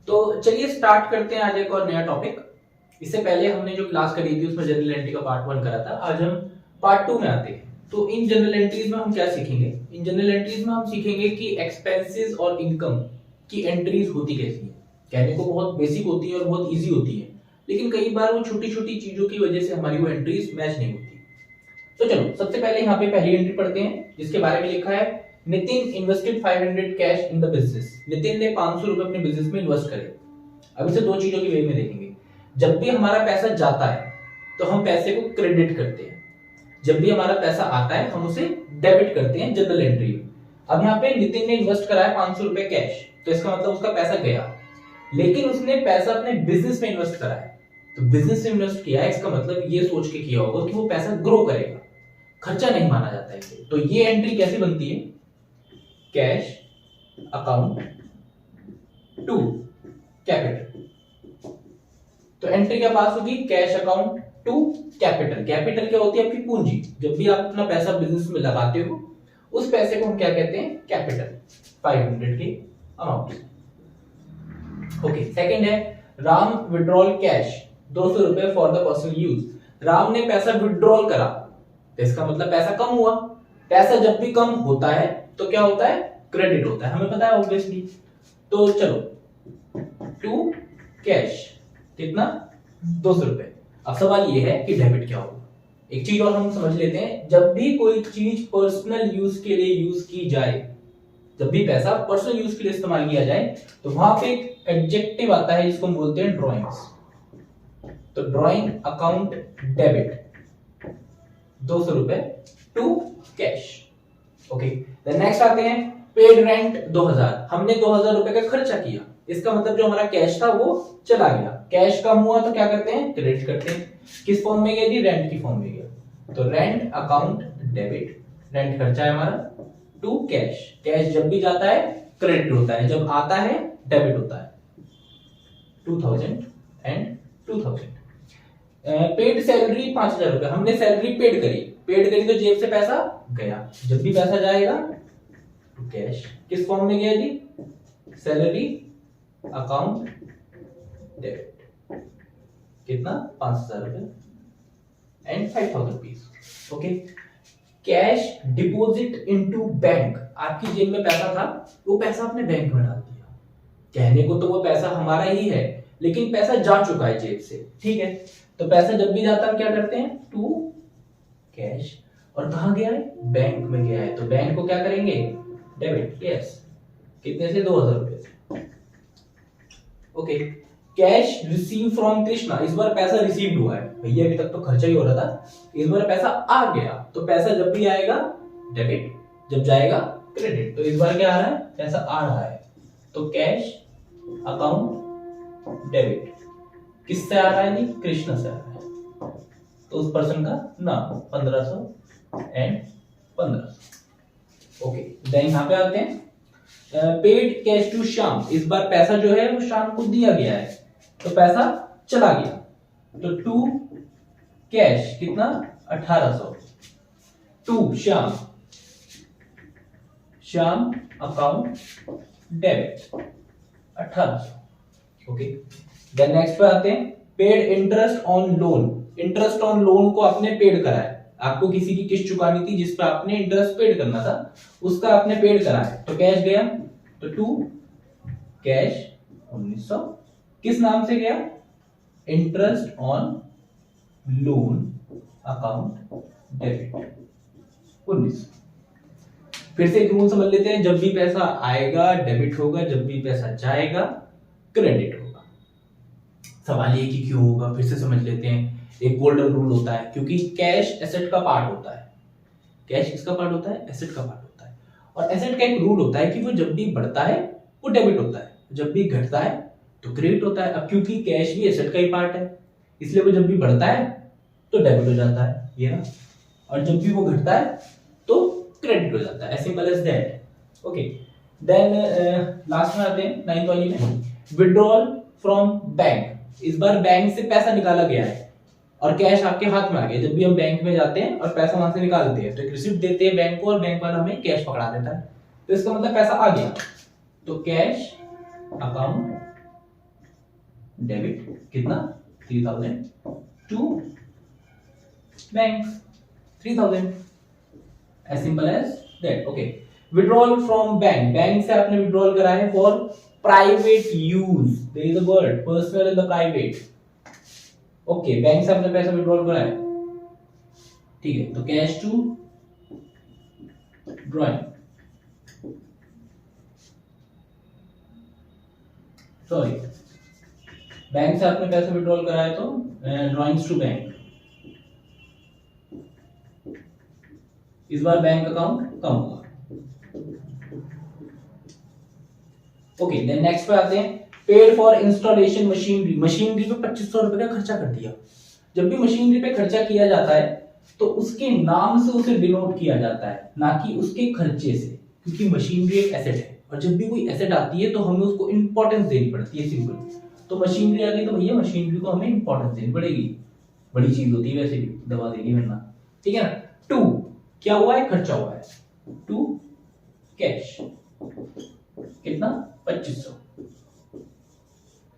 तो चलिए स्टार्ट करते हैं आज एक और नया टॉपिक। इससे पहले हमने जो क्लास करी थी उसमें जनरल एंट्री का पार्ट 1 करा था। आज हम पार्ट 2 में आते हैं। तो इन जनरल एंट्रीज में हम क्या सीखेंगे? इन जनरल एंट्रीज में हम सीखेंगे कि एक्सपेंसेस और इनकम की एंट्रीज होती कैसी है। कहने को बहुत बेसिक होती है और बहुत इजी होती है, लेकिन कई बार वो छोटी छोटी चीजों की वजह से हमारी वो एंट्रीज मैच नहीं होती। तो चलो सबसे पहले यहाँ पे पहली एंट्री पढ़ते हैं, जिसके बारे में लिखा है Nitin invested 500 cash in the business. Nitin ने 500 रुपए अपने बिजनेस में इन्वेस्ट करे। अब इसे दो चीजों की वे में देखेंगे। जब भी हमारा पैसा जाता है तो हम पैसे को क्रेडिट करते हैं, जब भी हमारा पैसा आता है हम उसे डेबिट करते हैं जनरल एंट्री में। अब यहाँ पे नितिन ने इन्वेस्ट करा है 500 रुपए कैश, तो इसका मतलब उसका पैसा गया, लेकिन उसने पैसा अपने बिजनेस में इन्वेस्ट करा है। तो बिजनेस में इन्वेस्ट किया है, इसका मतलब ये सोच के किया होगा कि वो पैसा ग्रो करेगा, खर्चा नहीं माना जाता है इसे। तो ये एंट्री कैसी बनती है? Cash account to capital. तो एंट्री क्या पास होगी? Cash account to capital. Capital क्या होती है? आपकी पूंजी। जब भी आप अपना पैसा बिजनेस में लगाते हो उस पैसे को हम क्या कहते हैं? कैपिटल। 500 के अमाउंट। ओके, सेकंड है राम विड्रॉल कैश 200 रुपए for the personal use. Ram ने पैसा विड्रॉल करा, तो इसका मतलब पैसा कम हुआ। पैसा जब भी कम होता है तो क्या होता है? क्रेडिट होता है, हमें पता है ऑब्वियसली। तो चलो टू कैश कितना? 200 रुपए। अब सवाल ये है कि डेबिट क्या होगा। एक चीज और हम समझ लेते हैं, जब भी कोई चीज पर्सनल यूज के लिए यूज की जाए, जब भी पैसा पर्सनल यूज के लिए इस्तेमाल किया जाए, तो वहां पे एक एडजेक्टिव आता है जिसको हम बोलते हैं ड्रॉइंग्स। तो ड्रॉइंग अकाउंट डेबिट 200 रुपए to cash. Okay, then next आते हैं पेड रेंट 2000। हमने 2000 रुपए का खर्चा किया, इसका मतलब जो हमारा कैश था वो चला गया। कैश कम हुआ तो क्या करते हैं? क्रेडिट करते हैं। किस फॉर्म में गया जी? रेंट की फॉर्म में गया। तो रेंट अकाउंट डेबिट, रेंट खर्चा है हमारा, टू कैश। कैश जब भी जाता है क्रेडिट होता है, जब आता है डेबिट होता है। 2000 एंड 2000। पेड सैलरी 5000 रुपए। हमने सैलरी पेड करी तो जेब से पैसा गया। जब भी पैसा जाएगा तो कैश। किस फॉर्म में गया जी? Salary account debit. कितना? 5000 रुपए and 5000 rupees. Okay, cash deposit into bank. आपकी जेब में पैसा था, वो पैसा आपने बैंक में डाल दिया। कहने को तो वो पैसा हमारा ही है, लेकिन पैसा जा चुका है जेब से, ठीक है। तो पैसा जब भी जाता है क्या करते हैं? To cash. और कहां गया है? बैंक में गया है, तो बैंक को क्या करेंगे? डेबिट। यस, कितने से? 2000 रुपए से। Okay, cash receive from Krishna. इस बार पैसा रिसीव्ड हुआ है भैया, अभी तक तो खर्चा ही हो रहा था, इस बार पैसा आ गया। तो पैसा जब भी आएगा डेबिट, जब जाएगा क्रेडिट। तो इस बार क्या आ रहा है? पैसा आ रहा है, तो कैश अकाउंट डेबिट। किससे आ रहा है जी? कृष्णा से आ रहा है, तो उस पर्सन का नाम 1500 एंड 1500। ओके, देन यहां पे आते हैं पेड कैश टू श्याम। इस बार पैसा जो है वो श्याम को दिया गया है, तो पैसा चला गया। तो टू कैश कितना? 1800 to Shyam. Shyam account debit 1800। Okay, then next पे आते हैं paid interest on loan. Interest on loan को आपने पेड करा है, आपको किसी की किस्त चुकानी थी जिस पर आपने इंटरेस्ट पेड करना था, उसका आपने पेड करा है, तो कैश गया। तो टू कैश 1900। किस नाम से गया? Interest on loan account debit 1900। फिर से एक रूल समझ लेते हैं, जब भी पैसा आएगा डेबिट होगा, जब भी पैसा जाएगा क्रेडिट होगा। सवाल ये कि क्यों होगा, फिर से समझ लेते हैं। एक गोल्डन रूल होता है, क्योंकि कैश एसेट का पार्ट होता है। कैश किसका पार्ट होता है? एसेट का पार्ट होता है। और एसेट का एक रूल होता है कि वो जब भी बढ़ता है वो डेबिट होता है, जब भी घटता है तो क्रेडिट होता है। अब क्योंकि कैश भी एसेट का ही पार्ट है, इसलिए वो जब भी बढ़ता है तो डेबिट हो जाता है, ये ना, और जब भी वो घटता है तो क्रेडिट हो जाता है। Simple as that. Okay, then last में आते हैं 9th वाली में, विड्रॉल फ्रॉम बैंक। इस बार बैंक से पैसा निकाला गया है और कैश आपके हाथ में आ गया। जब भी हम बैंक में जाते हैं और पैसा वहां से निकालते हैं तो एक रिसिप्ट देते हैं बैंक को, और बैंक वाला हमें कैश पकड़ा देता है, तो इसका मतलब पैसा आ गया। तो कैश अकाउंट डेबिट कितना 3000 to bank 3000, as simple as that. Okay, withdrawal from bank, bank से आपने विड्रॉल करा है for private use, there is a word personal and the private. Okay, bank से आपने पैसा विड्रॉल करा है, ठीक है, तो cash to drawing, sorry bank से आपने पैसा विड्रॉल करा है तो ड्राइंग्स टू बैंक, इस बार बैंक अकाउंट कम होगा। ओके, देन नेक्स्ट पे आते हैं, paid for installation machinery, machinery पे 2500 रुपए का खर्चा कर दिया। जब भी मशीनरी पे खर्चा किया जाता है तो उसके नाम से उसे डिनोट किया जाता है, ना कि उसके खर्चे से, क्योंकि मशीनरी एक एसेट है और जब भी कोई एसेट आती है तो हमें उसको इंपॉर्टेंस देनी पड़ती है, सिंपल। तो मशीनरी आ गई तो भैया मशीनरी को हमें इंपॉर्टेंस देनी पड़ेगी, बड़ी चीज होती है वैसे भी, दबा देगी वरना, ठीक है ना। टू क्या हुआ है, खर्चा हुआ है, टू कैश कितना 2500।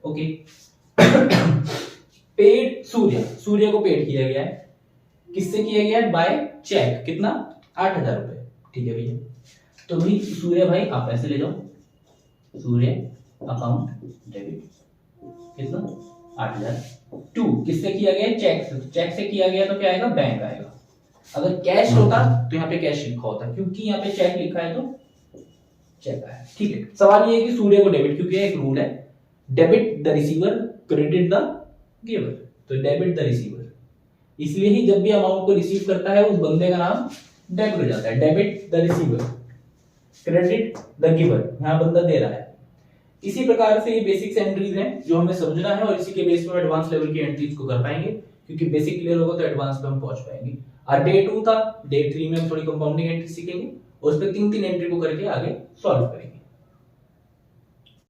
ओके, पेड सूर्य, सूर्य को पेड किया गया है, किससे किया गया है, बाय चेक, कितना 8000 रुपए, ठीक है भैया। तो भाई सूर्य भाई आप पैसे ले जाओ, सूर्य अकाउंट डेबिट कितना 8000। टू किससे किया गया, चेक से, चेक से किया गया तो क्या आएगा, बैंक आएगा। अगर कैश होता तो यहाँ पे कैश लिखा होता, क्योंकि यहाँ पे चेक लिखा है तो चेक आया, ठीक है। सवाल ये है कि सूर्य को डेबिट, क्योंकि एक रूल है debit the receiver credit the giver, तो डेबिट द रिसीवर, इसलिए ही जब भी अमाउंट को रिसीव करता है उस बंदे का नाम डेबिट हो जाता है, debit the receiver credit the giver, यहाँ बंदा दे रहा है। इसी प्रकार से ये बेसिक्स एंट्रीज हैं जो हमें समझना है और इसी के बेस पर एडवांस लेवल की एंट्रीज को कर पाएंगे, क्योंकि बेसिक क्लियर होगा तो एडवांस पे हम पहुंच पाएंगे। और डे 2 था, डे 3 में हम थोड़ी कंपाउंडिंग एंट्री सीखेंगे और उस पे 3 एंट्री को करके आगे सॉल्व करेंगे।